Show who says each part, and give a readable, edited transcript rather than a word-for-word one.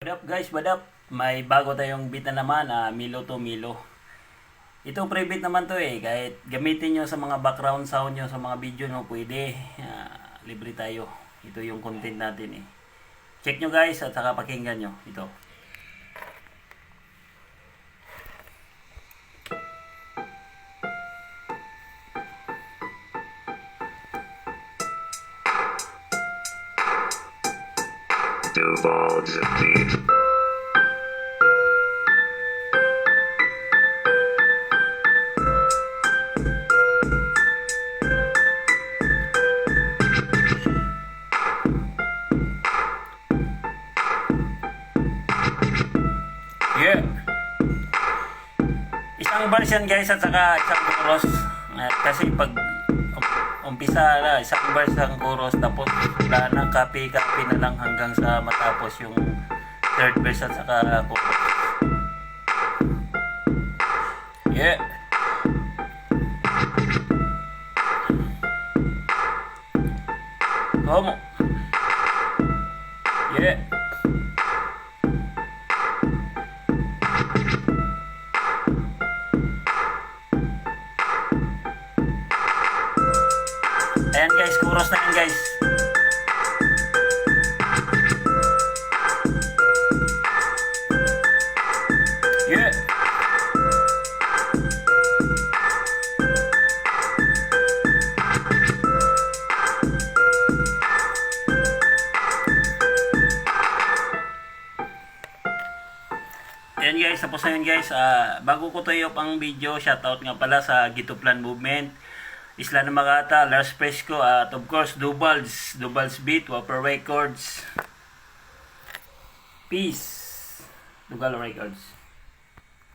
Speaker 1: What up guys, what up? May bago tayong beat na naman, Milo to Milo. Ito pre-beat naman to kahit gamitin nyo sa mga background sound nyo sa mga video nyo, pwede. Libre tayo. Ito yung content natin Check nyo guys at saka pakinggan nyo. Ito.
Speaker 2: Divulge indeed.
Speaker 1: Yeah. Isang version guys at saka isang chorus. Kasi pag umpisa na, isang verse ang chorus tapos wala na, copy na lang hanggang sa matapos yung third verse at saka chorus. Yeah. Como? Yeah. Ayan guys, chorus na yan guys. Yeah. Ayan guys, tapos na yun guys. Bago ko to i-up ang video, shoutout nga pala sa Gitoplan Movement, Isla ng Magata, Lars Fresco, at of course Dubal's Beat, Whopper Records. Peace. Dugal Records.